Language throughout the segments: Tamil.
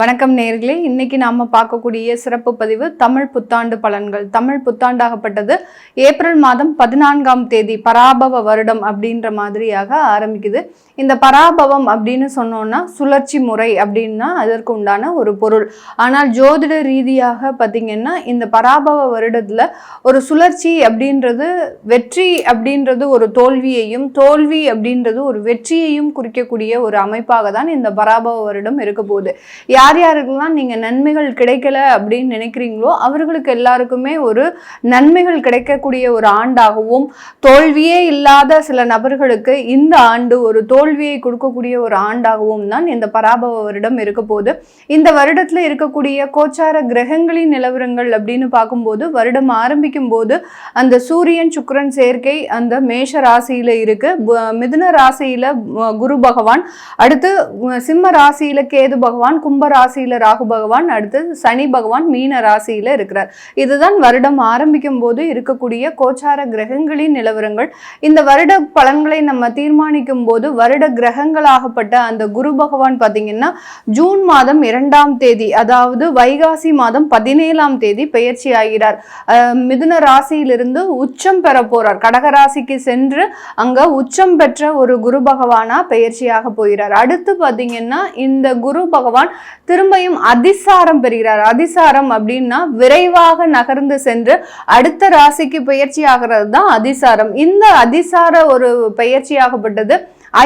வணக்கம் நேயர்களே, இன்னைக்கு நாம பார்க்கக்கூடிய சிறப்பு பதிவு தமிழ் புத்தாண்டு பலன்கள். தமிழ் புத்தாண்டாகப்பட்டது ஏப்ரல் மாதம் 14ஆம் தேதி பராபவ வருடம் அப்படின்ற மாதிரியாக ஆரம்பிக்குது. இந்த பராபவம் அப்படின்னு சொன்னோம்னா சுழற்சி முறை அப்படின்னா அதற்கு உண்டான ஒரு பொருள். ஆனால் ஜோதிட ரீதியாக பார்த்தீங்கன்னா இந்த பராபவ வருடத்துல ஒரு சுழற்சி அப்படின்றது வெற்றி அப்படின்றது ஒரு தோல்வியையும், தோல்வி அப்படின்றது ஒரு வெற்றியையும் குறிக்கக்கூடிய ஒரு அமைப்பாக தான் இந்த பராபவ வருடம் இருக்க போகுது. யார் யாருக்கெல்லாம் நீங்க நன்மைகள் கிடைக்கல அப்படின்னு நினைக்கிறீங்களோ அவர்களுக்கு எல்லாருக்குமே ஒரு நன்மைகள் கிடைக்கக்கூடிய ஒரு ஆண்டாகவும், தோல்வியே இல்லாத சில நபர்களுக்கு இந்த ஆண்டு ஒரு தோல்வியை கொடுக்கக்கூடிய ஒரு ஆண்டாகவும் தான் இந்த பராபவ வருடம் இருக்க போகுது. இந்த வருடத்துல இருக்கக்கூடிய கோச்சார கிரகங்களின் நிலவரங்கள் அப்படின்னு பார்க்கும்போது வருடம் ஆரம்பிக்கும் போது அந்த சூரியன் சுக்கிரன் சேர்க்கை அந்த மேஷ ராசியில இருக்கு, மிதுன ராசியில குரு பகவான், அடுத்து சிம்ம ராசியில கேது பகவான், கும்ப ராசியில ராகு பகவான், அடுத்து சனி பகவான் மீன ராசியில இருக்கிறார். இதுதான் வருடம் ஆரம்பிக்கும் போது இருக்கக்கூடிய கோச்சார கிரகங்களின் நிலவரங்கள். இந்த வருட பலன்களை நம்ம தீர்மானிக்கும் போது வருட கிரகங்களாகப்பட்ட அந்த குரு பகவான் பார்த்தீங்கன்னா ஜூன் மாதம் 2ஆம் தேதி, அதாவது வைகாசி மாதம் 17ஆம் தேதி பெயர்ச்சி ஆகிறார். மிதுன ராசியிலிருந்து உச்சம் பெற போறார். கடக ராசிக்கு சென்று அங்க உச்சம் பெற்ற ஒரு குரு பகவானா பெயர்ச்சியாக போகிறார். அடுத்து பார்த்தீங்கன்னா இந்த குரு பகவான் திரும்பியும் அதிசாரம் பெறுகிறார். அதிசாரம் அப்படின்னா விரைவாக நகர்ந்து சென்று அடுத்த ராசிக்கு பயிற்சி ஆகிறது தான் அதிசாரம். இந்த அதிசார ஒரு பயிற்சியாகப்பட்டது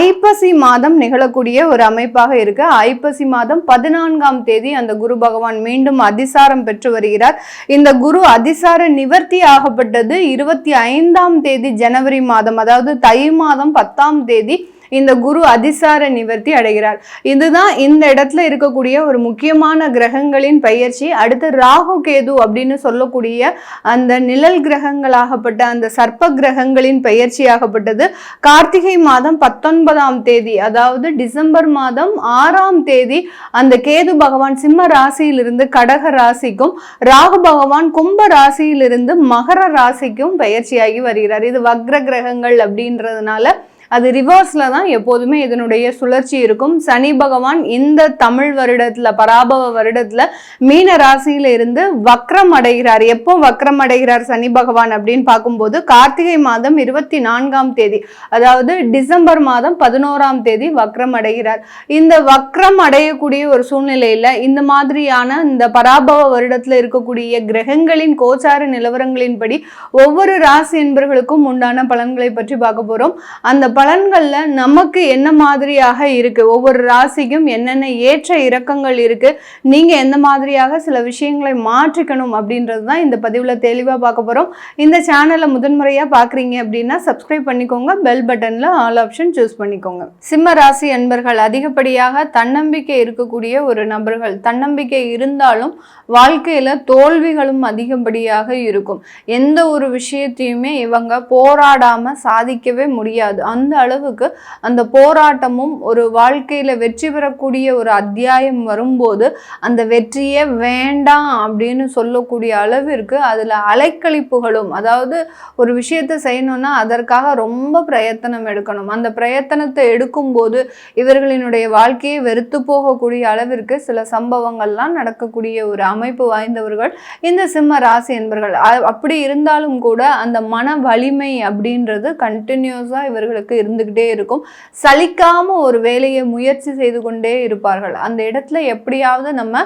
ஐப்பசி மாதம் நிகழக்கூடிய ஒரு அமைப்பாக இருக்கு. ஐப்பசி மாதம் 14ஆம் தேதி அந்த குரு பகவான் மீண்டும் அதிசாரம் பெற்று வருகிறார். இந்த குரு அதிசார நிவர்த்தி ஆகப்பட்டது 25ஆம் தேதி ஜனவரி மாதம், அதாவது தை மாதம் 10ஆம் தேதி இந்த குரு அதிசார நிவர்த்தி அடைகிறார். இதுதான் இந்த இடத்துல இருக்கக்கூடிய ஒரு முக்கியமான கிரகங்களின் பெயர்ச்சி. அடுத்து ராகு கேது அப்படின்னு சொல்லக்கூடிய அந்த நிழல் கிரகங்களாகப்பட்ட அந்த சர்ப்ப கிரகங்களின் பெயர்ச்சியாகப்பட்டது கார்த்திகை மாதம் 19ஆம் தேதி, அதாவது டிசம்பர் மாதம் 6ஆம் தேதி அந்த கேது பகவான் சிம்ம ராசியிலிருந்து கடக ராசிக்கும், ராகு பகவான் கும்ப ராசியிலிருந்து மகர ராசிக்கும் பெயர்ச்சியாகி வருகிறார். இது வக்ர கிரகங்கள் அப்படின்றதுனால அது ரிவர்ஸ்ல தான் எப்போதுமே இதனுடைய சுழற்சி இருக்கும். சனி பகவான் இந்த தமிழ் வருடத்துல பராபவ வருடத்துல மீன ராசியில இருந்து வக்ரம் அடைகிறார். எப்போ வக்ரம் அடைகிறார் சனி பகவான் அப்படின்னு பார்க்கும்போது கார்த்திகை மாதம் 24ஆம் தேதி, அதாவது டிசம்பர் மாதம் 11ஆம் தேதி வக்ரம் அடைகிறார். இந்த வக்ரம் அடையக்கூடிய ஒரு சூழ்நிலையில இந்த மாதிரியான இந்த பராபவ வருடத்துல இருக்கக்கூடிய கிரகங்களின் கோச்சார நிலவரங்களின்படி ஒவ்வொரு ராசி என்பர்களுக்கும் உண்டான பலன்களை பற்றி பார்க்க போறோம். அந்த பலன்கள்ல நமக்கு என்ன மாதிரியாக இருக்கு, ஒவ்வொரு ராசிக்கும் என்னென்ன ஏற்ற இறக்கங்கள் இருக்கு, நீங்க எந்த மாதிரியாக சில விஷயங்களை மாற்றிக்கணும் அப்படின்றது தான் இந்த பதிவுல தெளிவா பார்க்க போறோம். இந்த சேனலை முதன்முறையா பாக்குறீங்க அப்படின்னா சப்ஸ்கிரைப் பண்ணிக்கோங்க, பெல் பட்டன்ல ஆல் ஆப்ஷன் சூஸ் பண்ணிக்கோங்க. சிம்ம ராசி அன்பர்கள் அதிகப்படியாக தன்னம்பிக்கை இருக்கக்கூடிய ஒரு நபர்கள். தன்னம்பிக்கை இருந்தாலும் வாழ்க்கையில தோல்விகளும் அதிகப்படியாக இருக்கும். எந்த ஒரு விஷயத்தையுமே இவங்க போராடாம சாதிக்கவே முடியாது. அந்த அளவுக்கு அந்த போராட்டமும் ஒரு வாழ்க்கையில வெற்றி பெறக்கூடிய ஒரு அத்தியாயம் வரும்போது அந்த வெற்றியே வேண்டாம் அப்படின்னு சொல்லக்கூடிய அளவிற்கு அதுல அலைக்கழிப்புகளும், அதாவது ஒரு விஷயத்தை செய்யணும்னா அதற்காக ரொம்ப பிரயத்தனம் எடுக்கணும். அந்த பிரயத்தனத்தை எடுக்கும்போது இவர்களினுடைய வாழ்க்கையை வெறுத்து போகக்கூடிய அளவிற்கு சில சம்பவங்கள்லாம் நடக்கக்கூடிய ஒரு அமைப்பு வாய்ந்தவர்கள் இந்த சிம்ம ராசி என்பர்கள். அப்படி இருந்தாலும் கூட அந்த மன வலிமை அப்படின்றது கண்டினியூஸா இவர்களுக்கு இருந்துகிட்டே இருக்கும். சலிக்காம ஒரு வேலையை முயற்சி செய்து கொண்டே இருப்பார்கள். அந்த இடத்துல எப்படியாவது நம்ம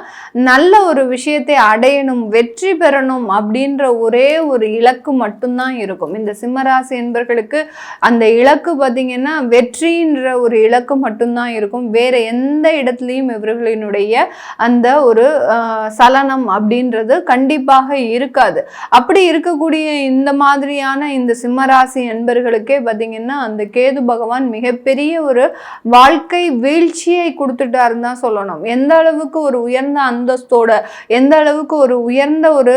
நல்ல ஒரு விஷயத்தை அடையணும், வெற்றி பெறணும் அப்படின்ற ஒரே ஒரு இலக்கு மட்டும்தான் இருக்கும். இந்த சிம்மராசி என்பர்களுக்கு அந்த இலக்கு பார்த்தீங்கன்னா வெற்றின்ற ஒரு இலக்கு மட்டும்தான் இருக்கும். வேற எந்த இடத்துலையும் இவர்களினுடைய அந்த ஒரு சலனம் அப்படின்றது கண்டிப்பாக இருக்காது. அப்படி இருக்கக்கூடிய இந்த மாதிரியான இந்த சிம்மராசி என்பர்களுக்கே பார்த்தீங்கன்னா அந்த கேது பகவான் மிகப்பெரிய ஒரு வாழ்க்கை வீழ்ச்சியை கொடுத்துட்டாருன்னு தான் சொல்லணும். எந்த அளவுக்கு ஒரு உயர்ந்த அந்தஸ்தோட, எந்த அளவுக்கு ஒரு உயர்ந்த ஒரு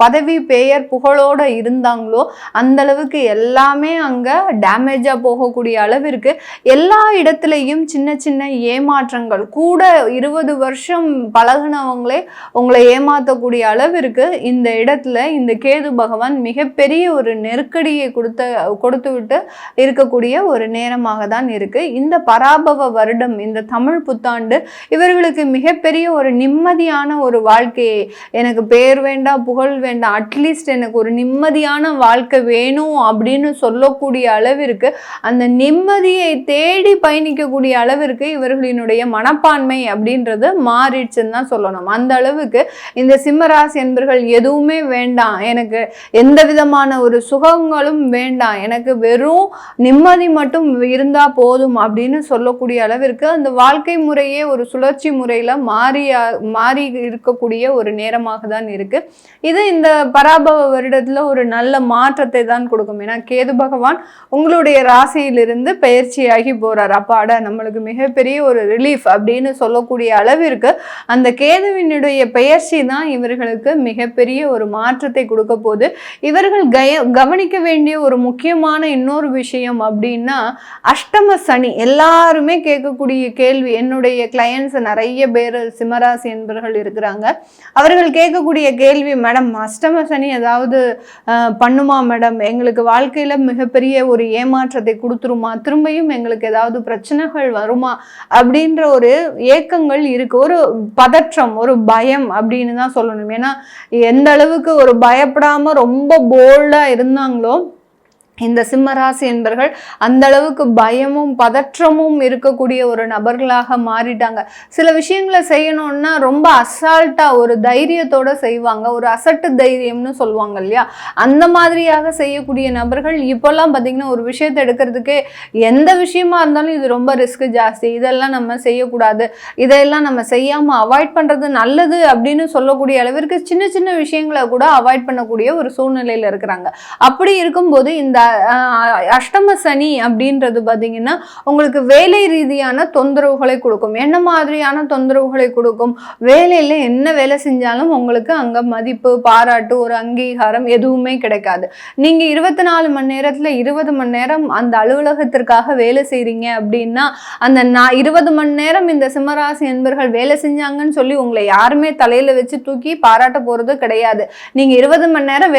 பதவி பெயர் புகழோட இருந்தாங்களோ அந்த அளவுக்கு எல்லாமே அங்க டேமேஜா போகக்கூடிய அளவிற்கு எல்லா இடத்துலையும் சின்ன சின்ன ஏமாற்றங்கள் கூட 20 வருஷம் பழகினவங்களே உங்களை ஏமாற்றக்கூடிய அளவிற்கு இந்த இடத்துல இந்த கேது பகவான் மிகப்பெரிய ஒரு நெருக்கடியை கொடுத்து விட்டு இருக்கக்கூடிய ஒரு நேரமாக தான் இருக்கு. இந்த பராபவ வருடம், இந்த தமிழ் புத்தாண்டு இவர்களுக்கு மிகப்பெரிய ஒரு நிம்மதியான ஒரு வாழ்க்கையை, எனக்கு பேர் வேண்டாம் புகழ் வேண்டாம், அட்லீஸ்ட் எனக்கு ஒரு நிம்மதியான வாழ்க்கை வேணும் அப்படின்னு சொல்லக்கூடிய அளவிற்கு, அந்த நிம்மதியை தேடி பயணிக்கக்கூடிய அளவிற்கு இவர்களினுடைய மனப்பான்மை அப்படின்றது மாறிடுச்சுன்னு தான் சொல்லணும். அந்த அளவுக்கு இந்த சிம்மராசி என்பர்கள் எதுவுமே வேண்டாம், எனக்கு எந்த விதமான ஒரு சுகங்களும் வேண்டாம், எனக்கு வெறும் நிம்மதி மட்டும் இருந்தா போதும் அப்படின்னு சொல்லக்கூடிய அளவிற்கு அந்த வாழ்க்கை முறையே ஒரு சுழற்சி முறையில மாறி இருக்கக்கூடிய ஒரு நேரமாக தான் இருக்கு. இது இந்த பராபவ வருடத்துல ஒரு நல்ல மாற்றத்தை தான் கொடுக்கும். ஏன்னா கேது பகவான் உங்களுடைய ராசியிலிருந்து பயிற்சியாகி போறார். அப்பாட நம்மளுக்கு மிகப்பெரிய ஒரு ரிலீஃப் அப்படின்னு சொல்லக்கூடிய அளவிற்கு அந்த கேதுவினுடைய பெயர்ச்சி தான் இவர்களுக்கு மிகப்பெரிய ஒரு மாற்றத்தை கொடுக்க போது. இவர்கள் கவனிக்க வேண்டிய ஒரு முக்கியமான இன்னொரு விஷயம் அப்படின்னா அஷ்டம சனி. எல்லாருமே கேட்கக்கூடிய கேள்வி, என்னுடைய கிளையன்ஸ் நிறைய பேர் சிம்மராசி என்பவர்கள் இருக்கிறாங்க, அவர்கள் கேட்கக்கூடிய கேள்வி, மேடம் அஷ்டம சனி ஏதாவது பண்ணுமா மேடம், எங்களுக்கு வாழ்க்கையில மிகப்பெரிய ஒரு ஏமாற்றத்தை கொடுத்துருமா, திரும்பியும் எங்களுக்கு ஏதாவது பிரச்சனைகள் வருமா அப்படின்ற ஒரு ஏக்கங்கள் இருக்கு, ஒரு பதற்றம், ஒரு பயம் அப்படின்னு தான் சொல்லணும். ஏன்னா எந்த அளவுக்கு ஒரு பயப்படாம ரொம்ப போல்டா இருந்தாங்களோ இந்த சிம்மராசி என்பர்கள் அந்த அளவுக்கு பயமும் பதற்றமும் இருக்கக்கூடிய ஒரு நபர்களாக மாறிட்டாங்க. சில விஷயங்களை செய்யணும்னா ரொம்ப அசால்ட்டா ஒரு தைரியத்தோட செய்வாங்க, ஒரு அசட்டு தைரியம்னு சொல்லுவாங்க இல்லையா, அந்த மாதிரியாக செய்யக்கூடிய நபர்கள் இப்போல்லாம் பார்த்தீங்கன்னா ஒரு விஷயத்தை எடுக்கிறதுக்கே எந்த விஷயமா இருந்தாலும் இது ரொம்ப ரிஸ்க் ஜாஸ்தி, இதெல்லாம் நம்ம செய்யக்கூடாது, இதெல்லாம் நம்ம செய்யாமல் அவாய்ட் பண்ணுறது நல்லது அப்படின்னு சொல்லக்கூடிய அளவிற்கு சின்ன சின்ன விஷயங்களை கூட அவாய்ட் பண்ணக்கூடிய ஒரு சூழ்நிலையில் இருக்கிறாங்க. அப்படி இருக்கும்போது இந்த அஷ்டம சனி அப்படின்றது பார்த்தீங்கன்னா உங்களுக்கு வேலை ரீதியான தொந்தரவுகளை கொடுக்கும். என்ன மாதிரியான தொந்தரவுகளை கொடுக்கும்? வேலையில் என்ன வேலை செஞ்சாலும் உங்களுக்கு அங்கே மதிப்பு, பாராட்டு, ஒரு அங்கீகாரம் எதுவுமே கிடைக்காது. நீங்கள் 24 மணி நேரத்தில் 20 மணி நேரம் அந்த அலுவலகத்திற்காக வேலை செய்கிறீங்க அப்படின்னா அந்த 20 மணி நேரம் இந்த சிம்மராசி என்பர்கள் வேலை செஞ்சாங்கன்னு சொல்லி உங்களை யாருமே தலையில் வச்சு தூக்கி பாராட்ட போகிறது கிடையாது. நீங்கள் 20 மணி நேரம்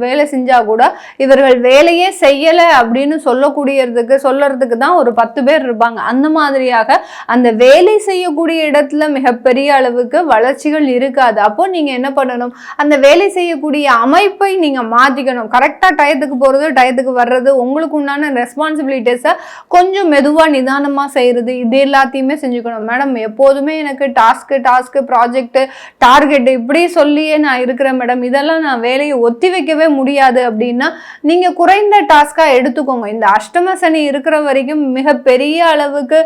வேலை செஞ்சால் கூட இவர்கள் வேலையே செய்யலை அப்படின்னு சொல்லறதுக்கு தான் ஒரு 10 பேர் இருப்பாங்க. அந்த மாதிரியாக அந்த வேலை செய்யக்கூடிய இடத்துல மிகப்பெரிய அளவுக்கு வளர்ச்சிகள் இருக்காது. அப்போ நீங்க என்ன பண்ணணும், அந்த வேலை செய்யக்கூடிய அமைப்பை நீங்க மாத்திக்கணும். கரெக்டா டயத்துக்கு போறது, டயத்துக்கு வர்றது, உங்களுக்கு உண்டான ரெஸ்பான்சிபிலிட்டிஸை கொஞ்சம் மெதுவா நிதானமா செய்யறது, இது எல்லாத்தையுமே செஞ்சுக்கணும். மேடம் எப்போதுமே எனக்கு டாஸ்க் ப்ராஜெக்ட் டார்கெட் இப்படி சொல்லியே நான் இருக்கிறேன் மேடம், இதெல்லாம் நான் வேலையை ஒத்தி வைக்கவே முடியாது அப்படின்னா நீங்க குறைந்த டாஸ்கா எடுத்துக்கோங்க. இந்த அஷ்டம சனி இருக்கிற வரைக்கும் மிகப்பெரிய அளவுக்கு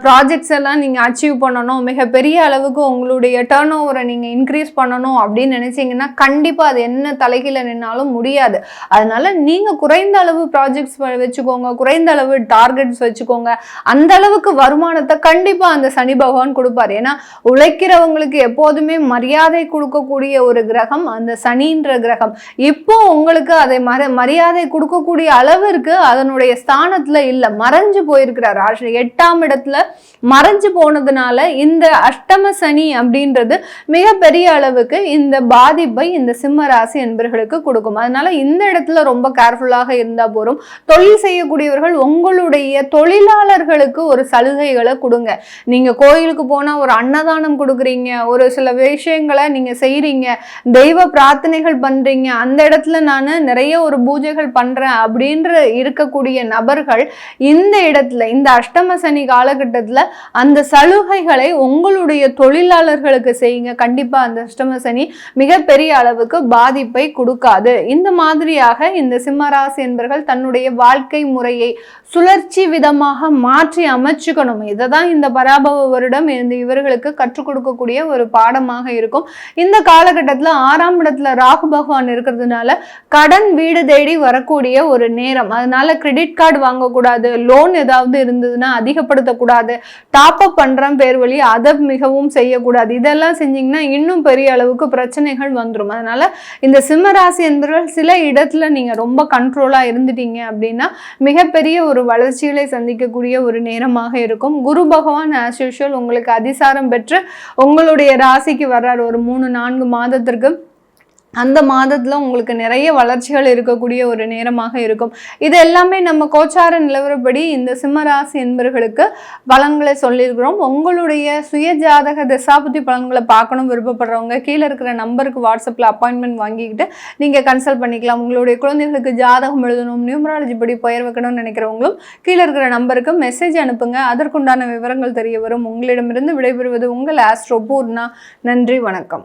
ப்ராஜெக்ட்ஸ் எல்லாம் நீங்க அச்சீவ் பண்ணணும், மிகப்பெரிய அளவுக்கு உங்களுடைய டர்ன் ஓவரை நீங்க இன்க்ரீஸ் பண்ணணும் அப்படின்னு நினைச்சீங்கன்னா கண்டிப்பா அது என்ன தலைகீழ நின்னாலும் முடியாது. அதனால நீங்க குறைந்த அளவு ப்ராஜெக்ட்ஸ் வச்சுக்கோங்க, குறைந்த அளவு டார்கெட்ஸ் வச்சுக்கோங்க. அந்த அளவுக்கு வருமானத்தை கண்டிப்பா அந்த சனி பகவான் கொடுப்பார். ஏன்னா உழைக்கிறவங்களுக்கு எப்போதுமே மரியாதை கொடுக்கக்கூடிய ஒரு கிரகம் அந்த சனின்ற கிரகம். இப்போ உங்களுக்கு அதை மரியாதை கொடுக்கக்கூடிய அளவிற்கு அதனுடைய ஸ்தானத்துல இல்ல, மறைஞ்சு போயிருக்கிறார். 8ஆம் இடத்துல மறைஞ்சு போனதுனால இந்த அஷ்டம சனி அப்படின்றது மிகப்பெரிய அளவுக்கு இந்த பாதிப்பை இந்த சிம்ம ராசி என்பர்களுக்கு கொடுக்கும். அதனால இந்த இடத்துல ரொம்ப கேர்ஃபுல்லாக இருந்தா போறோம். தொழில் செய்யக்கூடியவர்கள் உங்களுடைய தொழிலாளர்களுக்கு ஒரு சலுகைகளை கொடுங்க. நீங்க கோயிலுக்கு போனா ஒரு அன்னதானம் கொடுக்குறீங்க, ஒரு சில விஷயங்களை நீங்க செய்யறீங்க, தெய்வ பிரார்த்தனைகள் பண்றீங்க, அந்த இடத்துல நான் நிறைய ஒரு பூஜைகள் பண்றேன் அப்படின்ற இருக்கக்கூடிய நபர்கள் இந்த இடத்துல இந்த அஷ்டம சனி காலகட்டத்துல அந்த சலுகைகளை உங்களுடைய தொழிலாளர்களுக்கு செய்யுங்க. கண்டிப்பா அந்த அஷ்டம சனி மிகப்பெரிய அளவுக்கு பாதிப்பை கொடுக்காது. இந்த மாதிரியாக இந்த சிம்மராசி என்பர்கள் தன்னுடைய வாழ்க்கை முறையை சுழற்சி விதமாக மாற்றி அமைச்சுக்கணும். இதைதான் இந்த பராபவ வருடம் இவர்களுக்கு கற்றுக் கொடுக்கக்கூடிய ஒரு பாடமாக இருக்கும். இந்த காலகட்டத்துல 6ஆம் இடத்துல ராகு பகவான் இருக்கிறதுனால கடன் வீடு தேடி வரக்கூடிய ஒரு நேரம். அதனால கிரெடிட் கார்டு வாங்கக்கூடாது, லோன் ஏதாவது இருந்ததுன்னா அதிகப்படுத்தக்கூடாது, டாப் அப் பண்றேன் பேர் வழி அதை மிகவும் செய்யக்கூடாது. இதெல்லாம் செஞ்சீங்கன்னா இன்னும் பெரிய அளவுக்கு பிரச்சனைகள் வந்துடும். அதனால இந்த சிம்மராசி என்பவர்கள் சில இடத்துல நீங்க ரொம்ப கண்ட்ரோலா இருந்துட்டீங்க அப்படின்னா மிகப்பெரிய ஒரு வளர்ச்சிகளை சந்திக்கக்கூடிய ஒரு நேரமாக இருக்கும். குரு பகவான் ஆஸ் யூஷுவல் உங்களுக்கு அதிசாரம் பெற்று உங்களுடைய ராசிக்கு வர்றார் ஒரு 3-4 மாதத்திற்கு. அந்த மாதத்துல உங்களுக்கு நிறைய வளர்ச்சிகள் இருக்கக்கூடிய ஒரு நேரமாக இருக்கும். இது எல்லாமே நம்ம கோச்சார நிலவரப்படி இந்த சிம்மராசி என்பவர்களுக்கு பலன்களை சொல்லியிருக்கிறோம். உங்களுடைய சுய ஜாதக தசாபுத்தி பலன்களை பார்க்கணும் விருப்பப்படுறவங்க கீழே இருக்கிற நம்பருக்கு வாட்ஸ்அப்பில் அப்பாயின்மெண்ட் வாங்கிக்கிட்டு நீங்கள் கன்சல்ட் பண்ணிக்கலாம். உங்களுடைய குழந்தைகளுக்கு ஜாதகம் எழுதணும், நியூமராலஜி படி பெயர் வைக்கணும்னு நினைக்கிறவங்களும் கீழே இருக்கிற நம்பருக்கு மெசேஜ் அனுப்புங்க. அதற்குண்டான விவரங்கள் தெரிய வரும். உங்களிடமிருந்து விடைபெறுவது உங்கள் ஆஸ்ட்ரோ பூர்ணா. நன்றி, வணக்கம்.